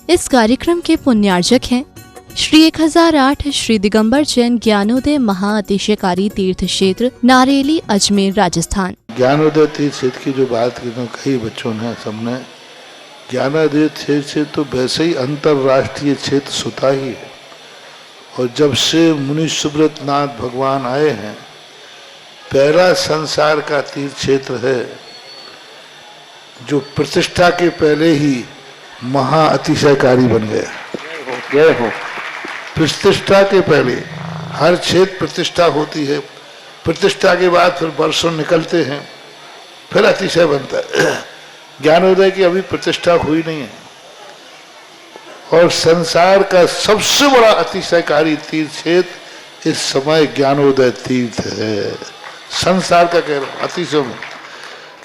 इस कार्यक्रम के पुण्यार्जक हैं श्री 1008 श्री दिगंबर जैन ज्ञानोदय महाअतिशयकारी तीर्थ क्षेत्र नारेली अजमेर राजस्थान। ज्ञानोदय तीर्थ क्षेत्र की जो बात की तो कई बच्चों ने सबने ज्ञानोदय क्षेत्र से तो वैसे ही अंतर्राष्ट्रीय क्षेत्र सुता ही है। और जब से मुनि सुब्रत नाथ भगवान आए हैं, पहला संसार का तीर्थ क्षेत्र है जो प्रतिष्ठा के पहले ही महाअतिशयकारी बन गया। प्रतिष्ठा के पहले हर क्षेत्र प्रतिष्ठा होती है, प्रतिष्ठा के बाद फिर वर्षों निकलते हैं, फिर अतिशय बनता है। ज्ञानोदय की अभी प्रतिष्ठा हुई नहीं है और संसार का सबसे बड़ा अतिशयकारी तीर्थ क्षेत्र इस समय ज्ञानोदय तीर्थ है। संसार का कह रहा हूं अतिशय में,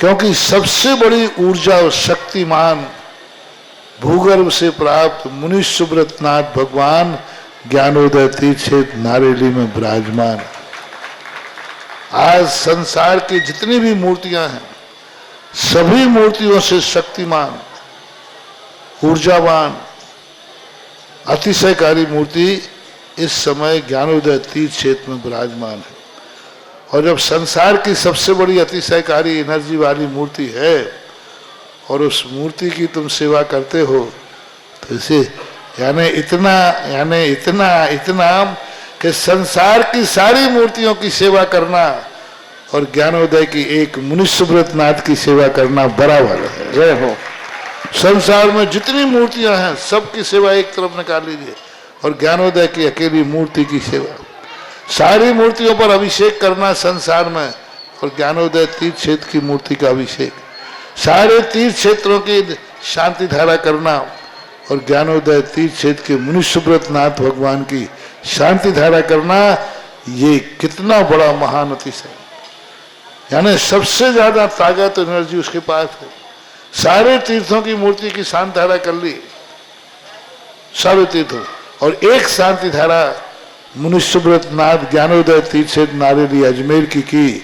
क्योंकि सबसे बड़ी ऊर्जा और शक्तिमान भूगर्भ से प्राप्त मुनि सुब्रत नाथ भगवान ज्ञानोदय तीर्थ क्षेत्र नारेली में विराजमान। आज संसार की जितनी भी मूर्तियां हैं, सभी मूर्तियों से शक्तिमान, ऊर्जावान, अतिशयकारी मूर्ति इस समय ज्ञानोदय तीर्थ क्षेत्र में विराजमान है। और जब संसार की सबसे बड़ी अतिशयकारी एनर्जी वाली मूर्ति है और उस मूर्ति की तुम सेवा करते हो, तो इसे यानी इतना कि संसार की सारी मूर्तियों की सेवा करना और ज्ञानोदय की एक मुनि सुब्रत नाथ की सेवा करना बराबर है। जय हो। संसार में जितनी मूर्तियां हैं सबकी सेवा एक तरफ निकाल लीजिए और ज्ञानोदय की अकेली मूर्ति की सेवा। सारी मूर्तियों पर अभिषेक करना संसार में और ज्ञानोदय तीर्थ क्षेत्र की मूर्ति का अभिषेक, सारे तीर्थ क्षेत्रों की शांति धारा करना और ज्ञानोदय तीर्थ क्षेत्र के मुनि सुब्रत नाथ भगवान की शांति धारा करना, ये कितना बड़ा महान अतिशय। यानी सबसे ज्यादा ताकत एनर्जी उसके पास है। सारे तीर्थों की मूर्ति की शांति धारा कर ली, सारे तीर्थों, और एक शांति धारा मुनि सुब्रत नाथ ज्ञानोदय तीर्थ क्षेत्र नारेली अजमेर की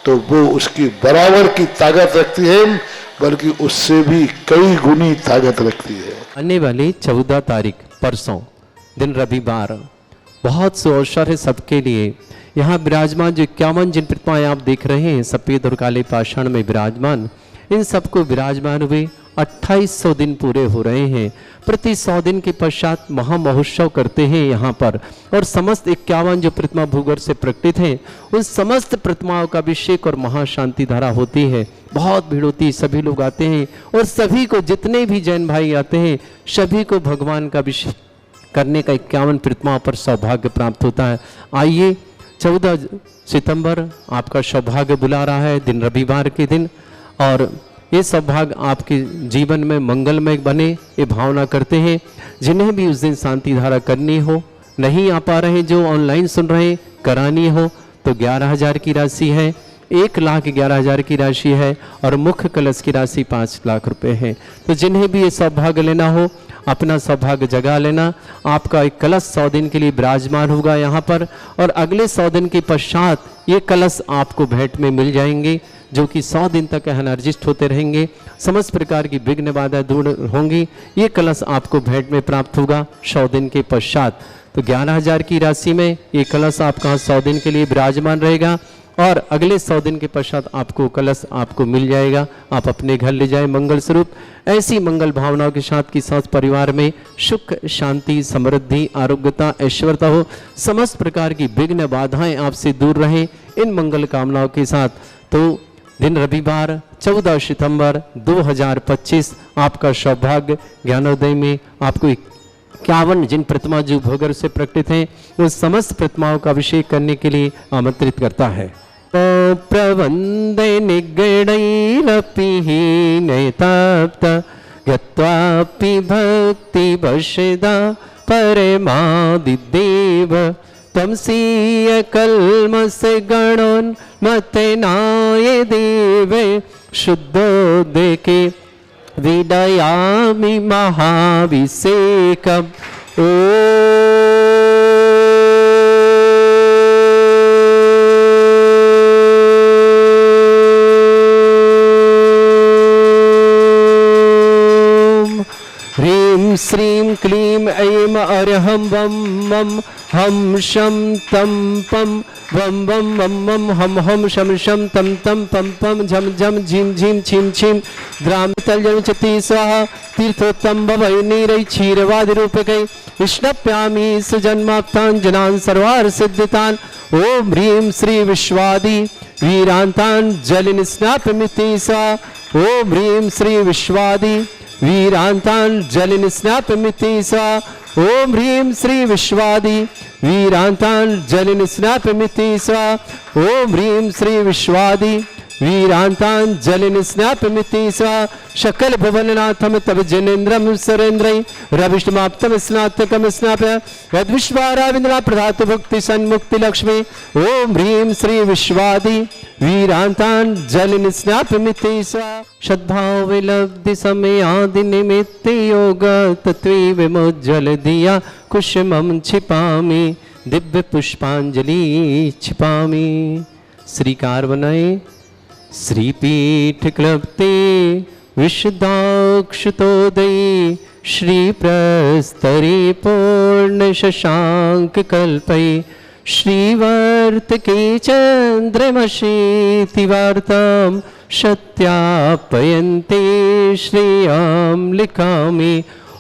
तो वो उसकी बराबर की ताकत रखती है, बल्कि उससे भी कई गुनी ताकत रखती है। आने वाली 14 तारीख परसों दिन रविवार बहुत से अवसर है सबके लिए। यहाँ विराजमान जो 51 जिन प्रतिमाएं आप देख रहे हैं सफेद और काले पाषाण में विराजमान, इन सबको विराजमान हुए 2800 दिन पूरे हो रहे हैं। प्रति 100 दिन के पश्चात महामहोत्सव करते हैं यहाँ पर, और समस्त 51 जो प्रतिमा भूगर्भ से प्रकटित हैं उन समस्त प्रतिमाओं का अभिषेक और महाशांति धारा होती है। बहुत भीड़ होती है, सभी लोग आते हैं और सभी को, जितने भी जैन भाई आते हैं सभी को भगवान का अभिषेक करने का 51 प्रतिमाओं पर सौभाग्य प्राप्त होता है। आइए 14 सितंबर आपका सौभाग्य बुला रहा है, दिन रविवार के दिन, और ये सौभाग्य आपके जीवन में मंगलमय बने ये भावना करते हैं। जिन्हें भी उस दिन शांति धारा करनी हो, नहीं आ पा रहे, जो ऑनलाइन सुन रहे करानी हो, तो 11,000 की राशि है, 1,11,000 की राशि है और मुख्य कलश की राशि 5 लाख रुपए है। तो जिन्हें भी ये सौभाग्य लेना हो अपना सौभाग्य जगा लेना। आपका एक कलश 100 दिन के लिए विराजमान होगा यहाँ पर, और अगले 100 दिन के पश्चात ये कलश आपको भेंट में मिल जाएंगे, जो कि 100 दिन तक एनर्जिस्ट होते रहेंगे। समस्त प्रकार की विघ्न बाधाएं दूर होंगी। ये कलश आपको भेंट में प्राप्त होगा 100 दिन के पश्चात। तो 11,000 की राशि में ये कलश आपका 100 दिन के लिए विराजमान रहेगा, और अगले 100 दिन के पश्चात आपको कलश आपको मिल जाएगा। आप अपने घर ले जाए मंगल स्वरूप। ऐसी मंगल भावनाओं के साथ कि साथ परिवार में सुख शांति समृद्धि आरोग्यता ऐश्वर्यता हो, समस्त प्रकार की विघ्न बाधाएं आपसे दूर रहें, इन मंगल कामनाओं के साथ। तो दिन रविवार 14 सितंबर 2025 आपका सौभाग्य ज्ञानोदय में आपको 51 जिन प्रतिमा जो भूगर्भ से प्रकटित हैं उन समस्त प्रतिमाओं का अभिषेक करने के लिए आमंत्रित करता है। प्रवंदे निगणैरपि नैताप्त गत्वापि भक्ति वशदा परमादिदेव त्वमसीय कल्मष गणोन्मतेनाय देवे शुद्धोदके विदयामि महाभिषेकम्। ह्रीं ह्रीं श्रीं क्लीं ऐं अरहं वं मं हम शं तं पं वं वं वं वं हम हम शं शं तं तं पं पं झं झं झीं झीं छीं छीं द्रां तल्यं चति स्वाहा तीर्थोत्तम भवै नीरै क्षीरवादिरूपकै विष्णप्यामि सुजन्माप्तान् जनान् सर्वार्थ सिद्धितान् ॐ ह्रीं श्री विश्वादि वीरान्तान् जलिनिस्नापमिति स्वाहा ॐ ह्रीं श्री विश्वादि वीरान्तान् जलिनिस्नापमिति स्वाहा ॐ ह्रीं श्री विश्वादि वीरान्तान् जलिनिस्नापमिति स्वाहा ॐ ह्रीं श्री विश्वादि वीरान्तान् जलिनिस्नापमिति स्वाहा शकल भुवननाथं तव जनेन्द्रं सुरेन्द्रै रविष्टमाप्तं स्नातकं स्नापय यद्विश्वाराविन्द्रा प्रदातु भुक्ति सन्मुक्ति लक्ष्मी ॐ ह्रीं श्री विश्वादि वीरान्तान् जलिनिस्नापमिति स्वाहा सद्भाव विलब्धि समय आदि निमित्त योग तत्वे विमुज्ज्वल दिया कुसुमं छिपामि दिव्य पुष्पांजलि छिपामि। श्रीकार बनाए श्रीपीठ क्लप्ते विशदाक्षतोदयी श्री प्रस्तरे पूर्ण शशांक कल्पै श्रीवर्तके चंद्रमशीति वार्तां सत्यापयन्ते श्रेयां लिखामि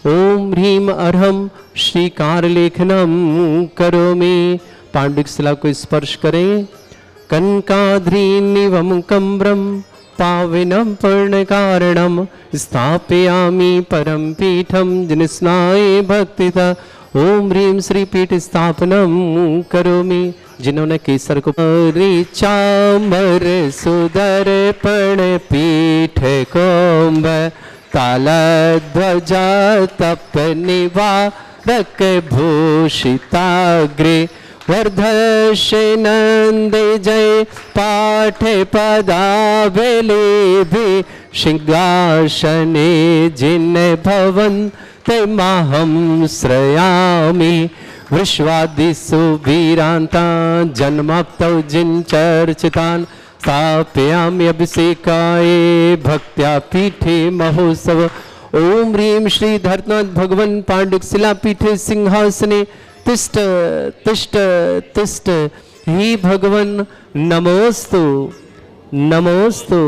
ओम ह्रीं अर्हं श्रीकार लेखनम करोमि। पांडुक शिला को स्पर्श करें। कनकाद्रीनिवं कम्रं पाविनं पूर्णकारणं स्थापयामि परम पीठं जिनस्नाये भक्तिता ओम ह्रीं श्री पीठ स्थापनम करोमि। जिन्होंने केसर को चामर सुदर्पण पीठ कोम्ब तालध्वजा तप निवारक भूषिताग्रे वर्धशे नंदे जय पाठ पदावलेभि सिंहासने जिन भवन्त माहं श्रयामि विश्वादिषु वीरान्तान् जन्माप्तौ जिन चर्चितान् स्थापयामि अभिषेकाय भक्त्या पीठे महोत्सव ओम ह्रीं श्री धर्तनाथ भगवन् पांडुक शिला पीठे सिंहासने तिष्ठ तिष्ठ तिष्ठ हे भगवन् नमोस्तु नमोस्तु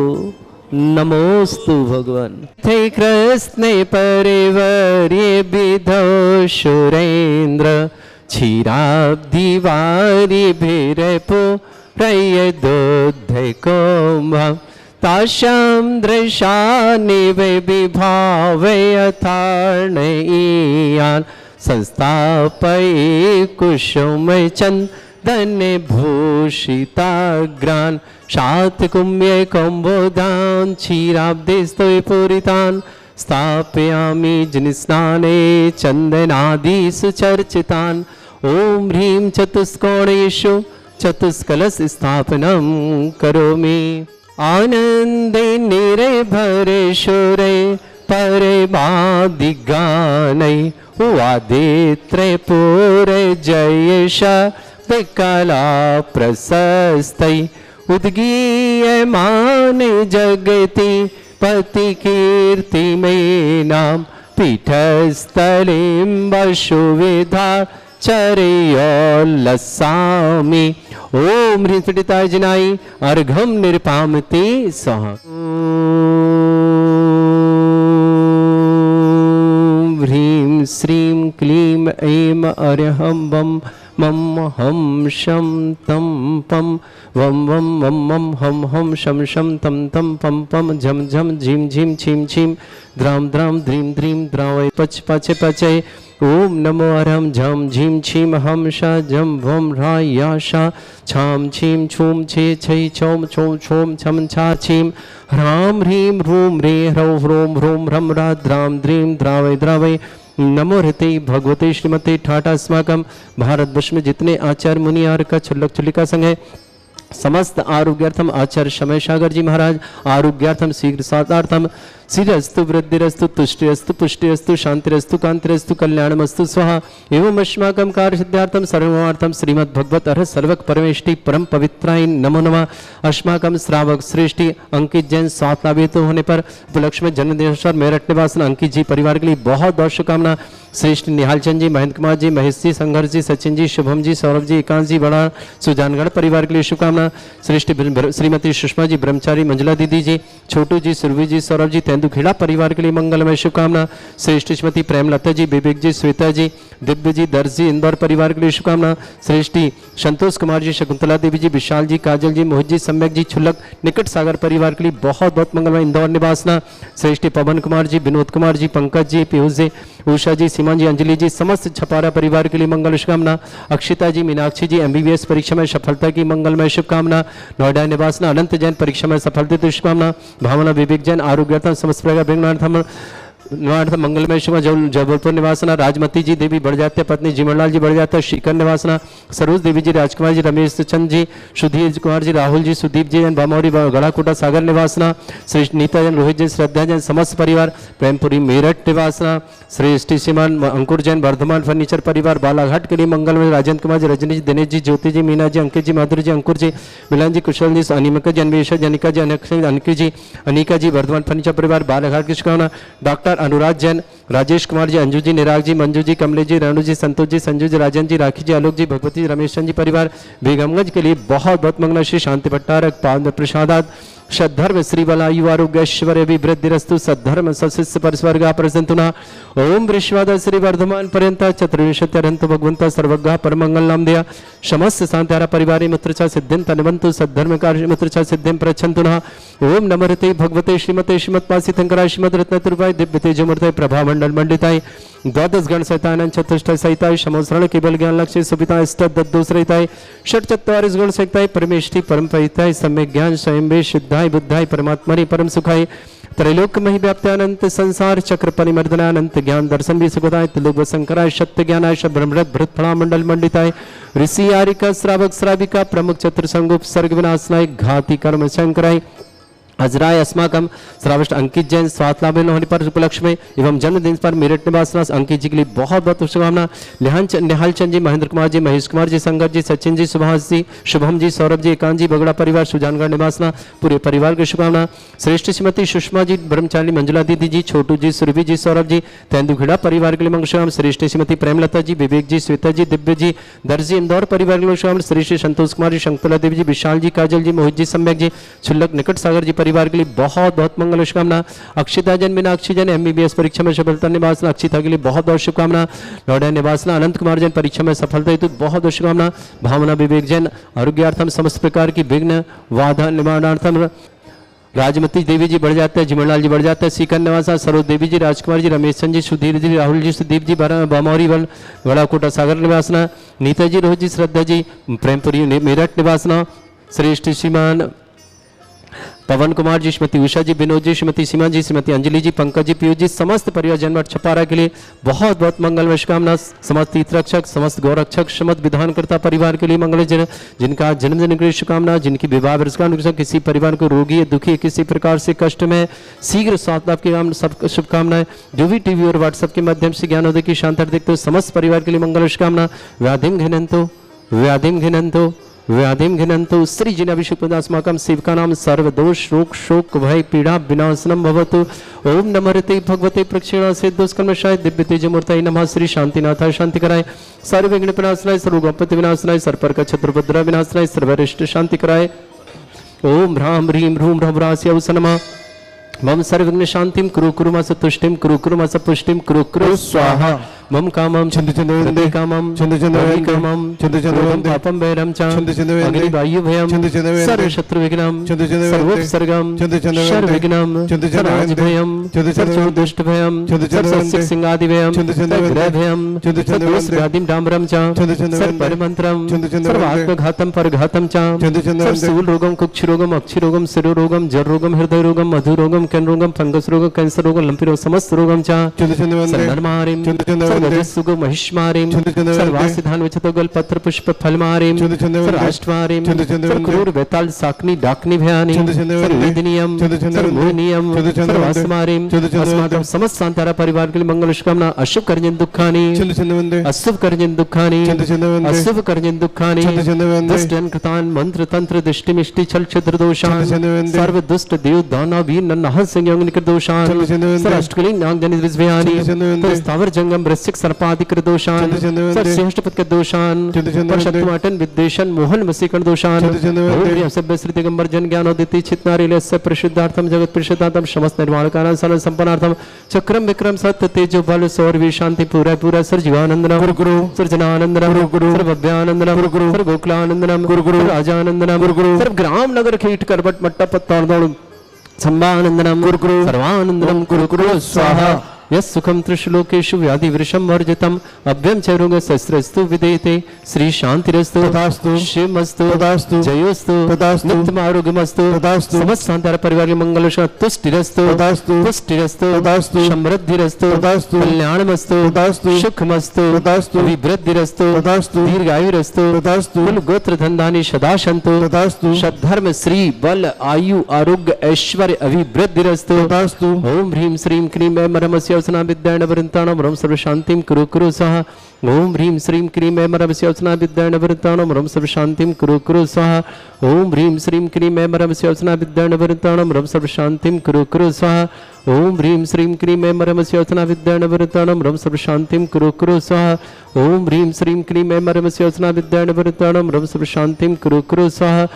नमोस्तु भगवन् थे कृष्णे परिवर्ये विधौ सुरेन्द्र क्षीराब्धि वारि भिरपो प्रयदोद्धे कोम्भं तासां दृशानि वै विभावै अथार्णयीयान् संस्थापये कुसुमे चन्दने भूषिताग्रान् शातकुम्ये कौम्बोदान् क्षीराब्धे पूरितान् स्थापयामि जिनस्नाने चन्दनादिषु चर्चितान् ॐ ह्रीं चतुष्कोणेषु चतुष्कलश स्थापनं करोमि। आनंदे निर्भरे शूरे परे मादिगानै वादित्रे पूरे जयश कला प्रशस्तै उद्गीयमाने जगति पति कीर्ति में नाम पीठस्थलीं वसुविधा चरयोल्लसामि ओम ह्रीं पीठिताय जिनाय अर्घं निर्पामते स्वाहा। ओम ह्रीं श्रीं क्लीं ऐं अरहं वं मं हम शं तं पं वं वं वं मं हम हम शं शं तं तं पं पं झं झं झीं झीं छीं छीं द्रां द्रां द्रीं द्रीं द्रावय पच पचे पचे ओम नमो अरहं झं झीं छीं हम शा झं भं ह्रा या शा छां छीं छूं छे छै छौं छौं छौं छं छा छीं ह्रां ह्रीं ह्रूं ह्रे ह्रौं ह्रों ह्रों ह्रं ह्रा द्रां द्रीं द्रावय द्रावय नमो हृते भगवते श्रीमते ठाटा अस्माकं भारतवर्ष में जितने आचार्य मुनि आर्य का छल्लक छुलिका संघ है समस्त आरोग्यार्थम आचार्य समय सागर जी महाराज, आरोग्यार्थम शीघ्र साधार्थम सिरस्तु वृद्धिरस्तु तुष्टिरस्तु पुष्टिरस्तु शांतिरस्तु कांतिरस्तु कल्याणमस्तु स्वाहा। एवं अस्माकं कार्य सिद्धार्थम सर्वार्थम श्रीमद् भगवत अर्ह सर्वक परमेष्टि परम पवित्राय नमो नमः। अस्माकं श्रावक श्रेष्ठी अंकित जैन 7 लाभित होने पर उपलक्ष्य में जन्मदिन मेरठ निवासी अंकित जी परिवार के लिए बहुत बहुत शुभकामना। श्रेष्ठ निहाल चंद जी, महेंद्र कुमार जी, महेश जी, संघर्ष जी, सचिन जी, शुभम जी, सौरभ जी, एकांश जी, बड़ा सुजानगढ़ परिवार के लिए शुभकामना। श्रेष्ठ श्रीमती सुषमा जी, ब्रह्मचारी, मंजुला दीदी जी, छोटू जी, सुरभि जी, सौरभ जी, तेंदुखेड़ा परिवार के लिए मंगलमय शुभकामना। श्रेष्ठ श्रीमती प्रेमलता जी, विवेक जी, श्वेता जी, दिव्य जी, दर्श जी, इंदौर परिवार के लिए शुभकामना। श्रेष्ठी संतोष कुमार जी, शकुंतला देवी जी, विशाल जी, काजल जी, मोहित जी, सम्यक जी, छुल्लक निकट सागर परिवार के लिए बहुत बहुत मंगलमय इंदौर निवासना। श्रेष्ठी पवन कुमार जी, विनोद कुमार जी, पंकज जी, पीयूष जी, उषा जी, सीमा जी, अंजलि जी, समस्त छपारा परिवार के लिए मंगल शुभकामना। अक्षिता जी, मीनाक्षी जी, MBBS परीक्षा में सफलता की मंगलमय शुभकामना। नोएडा निवासना अनंत जैन परीक्षा में सफलता की शुभकामना। भावना विवेक जैन आरोग्यर्थम समस्त प्रकार मंगलमय शुभ। जबलपुर निवासना राजमती जी, देवी बढ़ जाते पत्नी जिमनलाल जी बढ़ जाते, श्रीकर निवासना सरोज देवी जी, राजकुमार जी, रमेश चंद जी, सुधीर कुमार जी, राहुल जी, सुदीप जी, बामौरी गढ़ाकोटा सागर निवासना। श्रेष्ठ नीता जैन, रोहित जैन, श्रद्धा जैन, समस्त परिवार प्रेमपुरी मेरठ निवासना। श्रेष्ठ श्रीमान अंकुर जैन, वर्धमान फर्नीचर परिवार बालाघाट के लिए मंगलमय। राजेंद्र कुमार जी, रजनी जी, दिनेश जी, ज्योति जी, मीना जी, अंकित जी, माधुरी जी, अंकुर जी, मिलन जी, कुशल जी, अनिमिका जी, अन्वेषा जी, अनिका जी, अनिकी जी, अनिका जी, वर्धमान फर्नीचर परिवार बालाघाट की शुभकामना। डॉक्टर अनुराग जैन, राजेश कुमार जी, अंजू जी, निराग जी, मंजू जी, कमले जी, रेणु जी, संतोष जी, संजू जी, राजन जी, राखी जी, आलोक जी, भगवती जी, रमेश चंद जी परिवार बेगमगंज के लिए बहुत बहुत मंगल। श्री शांति भट्टारक पाद प्रसादात सद्धर्म श्री बलायु आरोग्य ऐश्वर्य अभिवृद्धिरस्तु सद्धर्म सशिष्य परस्वर्गा प्रसंतुना। ओम वृश्वाद श्री वर्धमान पर्यंत चतुर्विंशत्यरंत भगवंता सर्वज्ञ परमंगल नाम दिया। समस्त शांत्यारा परिवारे मुत्रचा सिद्धिं तनवंतु सद्धर्म कार्य मुत्रचा सिद्धिं प्रच्छन्तुना। ओम नमरते भगवते श्रीमते श्रीमत्पासितंकराय श्रीमद रत्नतुर्वाय दिव्य तेजमूर्तये प्रभा मंडल मंडिताय द्वादश गण सहिताय चतुष्ट सहिताय समोसरण केवल ज्ञान लक्ष्य सुविता अष्टदोष रहिताय षट चत्वारिश गुण सहिताय परमेष्टि परम परिताय सम्यक ज्ञान स्वयं वे सिद्धाय बुद्धाय परमात्मनि परम सुखाय त्रैलोक मही व्याप्त्यानंत संसार चक्र परिमर्दनानंत ज्ञान दर्शन भी सुखदाय त्रिलोक शंकराय सत्य ज्ञानाय ब्रह्मरथ भृत फला मंडल मंडिताय ऋषि आरिका श्रावक श्राविका प्रमुख चतुर संगुप सर्ग विनाशनाय घाती कर्म शंकराय अजराय अस्माकम श्रावष्ट अंकित जैन 7 लाभ होने पर उपलक्ष्य में एवं जन्मदिन पर मेरठ निवासना अंकित जी के लिए बहुत बहुत शुभकामना। निहाल चंद जी, महेंद्र कुमार जी, महेश कुमार जी, संगत जी, सचिन जी, सुभाष जी, शुभम जी, सौरभ जी, एकांत जी, बगड़ा परिवार सुजानगढ़ निवासना पूरे परिवार की शुभकामना। श्रेष्ठ श्रीमती सुषमा जी, ब्रह्मचारी, मंजुला दीदी जी, छोटू जी, सुरभि जी, सौरभ जी, तेंदुखेड़ा परिवार के लिए मंगल। श्रेष्ठ श्रीमती प्रेमलता जी, विवेक जी, श्वेता जी, दिव्य जी, दर्जी इंदौर परिवार के लिए। श्रेष्ठ संतोष कुमार जी, शंकुतला देवी जी, विशाल जी, काजल जी, मोहित जी, सम्यक जी, छुल्लक निकट सागर जी परिवार के लिए बहुत बहुत मंगल शुभकामना। अक्षिता जैन, मीनाक्षी जैन MBBS परीक्षा में सफलता निवासना अक्षिता के लिए बहुत बहुत शुभकामना। नोएडा निवासना अनंत कुमार जैन परीक्षा में सफलता हेतु बहुत बहुत शुभकामना। भावना विवेक जैन आरोग्यार्थम समस्त प्रकार की विघ्न बाधा निवारणार्थम राजमती देवी जी बढ़ जाते हैं, जिमनलाल जी बढ़ जाते हैं, सीकर निवासा सरोज देवी जी, राजकुमार जी, रमेश चंद जी, सुधीर जी, राहुल जी, सुदीप जी, बामौरी वल गढ़ाकोटा सागर निवासना। नीता जी, रोहित जी, श्रद्धा जी, प्रेमपुरी मेरठ निवासना। श्रेष्ठ श्रीमान पवन कुमार जी, श्रीमती उषा जी, विनोद जी, श्रीमती सीमा जी, श्रीमती अंजलि जी, पंकज जी, पीयूष जी, समस्त परिवार जनमठ छपारा के लिए बहुत बहुत मंगलमय शुभकामना। समस्त तीर्थरक्षक, समस्त गौरक्षक, समस्त विधानकर्ता परिवार के लिए मंगल। जिनका जन्मदिन की शुभकामना, जिनकी विवाह वर्षगांठ, किसी परिवार को रोगी दुखी किसी प्रकार से कष्ट में शीघ्र स्वास्थ्य लाभ की सब शुभकामनाएं। जो भी टीवी और व्हाट्सएप के माध्यम से ज्ञानोदय की शांति देखते हो समस्त परिवार के लिए मंगल शुभकामना। व्याधिम घिनंतो व्याधिम घिनंतो व्याधिम घिनंतो श्री जिनाभिषेकस्माकं सेवका नाम सर्वदोष रोग शोक भय पीड़ा विनाशनम भवतु। ओम नमरते भगवते प्रक्षेणा से दुष्कर्मशाय दिव्य तेजमूर्तये नमः। श्री शांतिनाथाय शांति कराय, सर्व विघ्न विनाशनाय, सर्वोपत्ति विनाशनाय, सर्पर्क चतुर्भद्र विनाशनाय, सर्वरिष्ट शांति कराय। ओम ह्रां ह्रीं ह्रूं ह्रवरास्यौ नमः। मम सर्वविघ्न शांतिं कुरु कुरु मा तुष्टिं कुरु कुरु मा पुष्टिं कुरु कुरु स्वाहा। मम कामं छन्दचन्दे कामं छन्दचन्दे कामं छन्दचन्दे पापं वैरं च अग्नि वायु भयं सर्व शत्रु विघ्नं सर्वोपसर्गं सर्वविघ्नं सर्वराजभयं सर्वदुष्ट भयं सर्वसिक सिंहादि भयं सर्वग्रह भयं सर्वदोष व्याधिं डाम्बरं च सर्वपरिमन्त्रं सर्वात्मघातं परघातं च सर्वशूल रोगं कुक्षि रोगं अक्षि रोगं शिरो रोगं जर रोगं हृदय रोगं मधु रोगं कैन रोगं फंगस रोगं कैंसर रोगं लंपी रोगं समस्त रोगं च सर्वधर्मारिं वन्दे सुगो महिष्मारीं छन्दे छन्दे वन्दे सर्वासिधान विचतोगल पत्र पुष्प फलमारीं छन्दे छन्दे वन्दे सर्वाष्टवारीं छन्दे छन्दे वन्दे क्रूर वेताल साकनी डाकनी भयानी छन्दे छन्दे वन्दे सर्वेदनीयम छन्दे छन्दे वन्दे सर्वोनियम छन्दे छन्दे वन्दे सर्वास्मारीं छन्दे छन्दे अस्माकं वन्दे समस्त सांतारा परिवार के लिए मंगल शुभकामना अशुभ कर्जन दुखानी छन्दे छन्दे वन्दे अशुभ कर्जन दुखानी छन्दे छन्दे वन्दे अशुभ कर्जन दुखानी छन्दे छन्दे वन्दे दुष्ट कृतान मंत्र तंत्र दृष्टि मिष्टि छल छिद्र दोषान छन्दे छन्दे वन्दे सर्व दुष्ट देव दानव वीर नन्ह संयोग निकर दोषान छन्दे छन्दे वन्दे सर्वाष्टकली नाग जनित विषयानी छन्दे छन्दे वन्दे स्थावर जंगम वृश्चिक सर्पादिकर दोषान छन्दे छन्दे वन्दे सर्वश्रेष्ठपद के दोषान छन्दे छन्दे वन्दे परशत्माटन विद्वेषण मोहन वसीकरण दोषान छन्दे छन्दे वन्दे ओम सभ्य श्री दिगंबर जन ज्ञानोदिति चित्नारिलस्य परिशुद्धार्थम जगत परिशुद्धार्थम समस्त निर्माण कारण सन संपन्नार्थम चक्रम विक्रम सत्य तेजो बल सौरवी शांति पूरा पूरा सर जीवानंदनम गुरु गुरु सृजनानंदनम गुरु गुरु सर्व भव्यानंदनम गुरु गुरु सर्व गोकुलानंदनम गुरु गुरु राजानंदनम गुरु गुरु सर्व ग्राम नगर कीट करबट मट्टा पत्तार्दोण संभानंदनम गुरु गुरु सर्वानंदनम गुरु गुरु स्वाहा यस् सुखम त्रिशलोकेषु व्याधि वृषम वर्जितम अभ्यम च रोग शस्त्रस्तु विदेते श्री शांतिरस्तु तथास्तु शिवमस्तु तथास्तु जयोस्तु तथास्तु नित्यम आरोग्यमस्तु तथास्तु समस्त सांतार परिवार के मंगल तुष्टिरस्तु तथास्तु पुष्टिरस्तु तथास्तु समृद्धिरस्तु तथास्तु कल्याणमस्तु तथास्तु सुखमस्तु तथास्तु विवृद्धिरस्तु तथास्तु दीर्घायुरस्तु तथास्तु कुल गोत्र धनधानी सदा सन्तु तथास्तु सद्धर्म श्री बल आयु आरोग्य ऐश्वर्य अभिवृद्धिरस्तु तथास्तु ओम ह्रीं श्रीं क्रीं ऐं मरमस्य वसना विद्याण वृंताणम रम सर्व शांतिम कुरु कुरु स्वाहा ओम ह्रीं श्रीं क्रीं ऐं मरमस्य वसना विद्याण वृंताणम रम सर्व शांतिम कुरु कुरु स्वाहा ओम ह्रीं श्रीं क्रीं ऐं मरमस्य वसना विद्याण वृंताणम रम सर्व शांतिम कुरु कुरु स्वाहा ओम ह्रीं श्रीं क्रीं ऐं मरमस्य वसना विद्याण वृंताणम रम सर्व शांतिम कुरु कुरु स्वाहा ओम ह्रीं श्रीं क्रीं ऐं मरमस्य वसना विद्याण वृंताणम रम सर्व शांतिम कुरु कुरु स्वाहा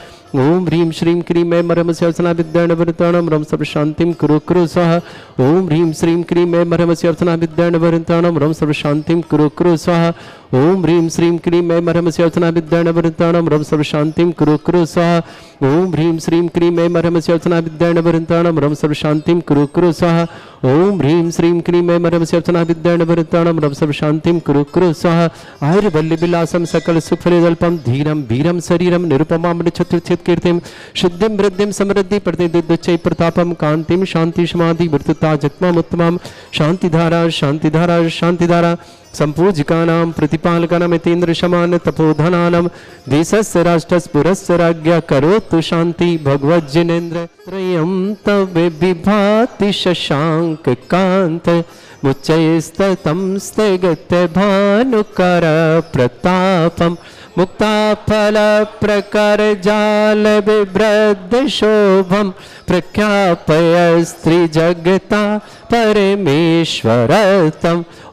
ओम ह्रीं श्रीं क्रीं ऐं मरमस्य वसना विद्याण वृंताणम रम सर्व शांतिम कुरु कुरु स्वाहा ओम ह्रीं श्रीं क्रीं ऐं मरमस्य वसना विद्याण वृंताणम रम सर्व शांतिम कुरु कुरु स्वाहा ओम ह्रीं श्रीं क्रीं ऐं मरमस्य वसना विद्याण वृंताणम रम सर्व शांतिम कुरु कुरु स्वाहा ओम ह्रीं श्रीं क्रीं ऐं मरमस्य वसना विद्याण वृंताणम रम सर्व शांतिम कुरु कुरु स्वाहा ओम ह्रीं श्रीं क्रीं ऐं मरमस्य वसना विद्याण वृंताणम रम सर्व शांतिम कुरु कुरु स्वाहा आयुर्बल्य विलासम सकल सुखफलदल्पम धीरम वीरम शरीरम निरुपमां चतुर्थित कीर्तिम शुद्धिम वृद्धिम समृद्धि प्रतिदिच्चै प्रतापम कांतिम शांति समाधि वृत्तता जत्मम उत्तमम शांतिधारा शांतिधारा शांतिधारा संपूजिकानां प्रतिपालकानां यतीन्द्र शमान तपोधनानां देशस्य राष्ट्रस्य पुरस्य राज्ञा करोतु शांति भगवज्जनेन्द्र त्रयं तव विभाति शशांक कांत मुच्चैस्ततं स्थगत भानुकर प्रतापम मुक्ताफल प्रकर जाल विवृद्ध शोभम प्रख्यापय स्त्री जगता परमेश्वरतम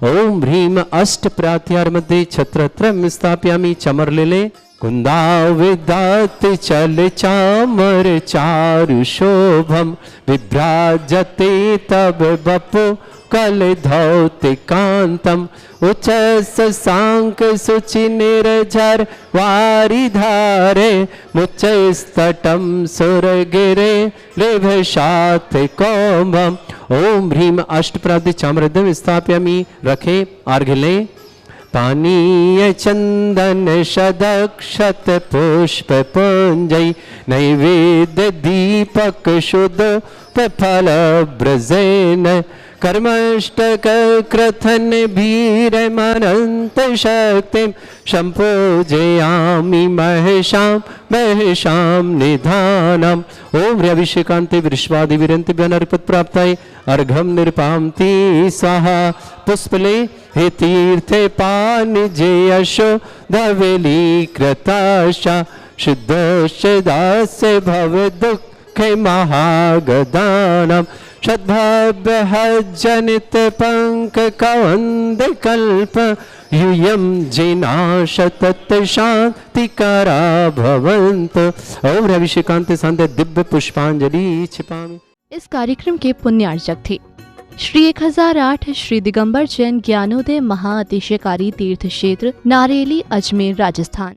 ओम ह्रीं अष्ट प्रात्यार मध्ये छत्रत्रम स्थापयामि चमरलिले कुंदा विदात चल चामर चारु शोभम विभ्राजते तब बपु कल धौति कांतम उच्चस सांक सुचि निर्झर वारिधारे मुच्चस्तटम सुरगिरे लेभशात कौम्भम ओम ह्रीं अष्ट प्रादि चामरदम स्थापयामि रखे आर्घिले पानीय चंदन शदक्षत पुष्प पुंजय नैवेद्य दीपक शुद्ध फल ब्रजेन कर्मष्टक क्रथन भीर मनंत शक्ति संपूजयामि महेशाम निधानम ओम अभिषेकांते विश्वादि विरंति अर्पत प्राप्ताय अर्घम निर्पामति स्वाहा पुष्पले हे तीर्थे पान जे यशो धवेली कृताशा शुद्धोषदास्य भव दुख महागदानम सद्भव्य जनित पंक कवंद कल्प यूयम जिनाशतत शांतिकरा भवंत ओम अभिषेकांत संध्या दिव्य पुष्पांजलि छिपामि। इस कार्यक्रम के पुण्यार्चक थे श्री 1008 श्री दिगंबर जैन ज्ञानोदय महाअतिशयकारी तीर्थ क्षेत्र नारेली अजमेर राजस्थान।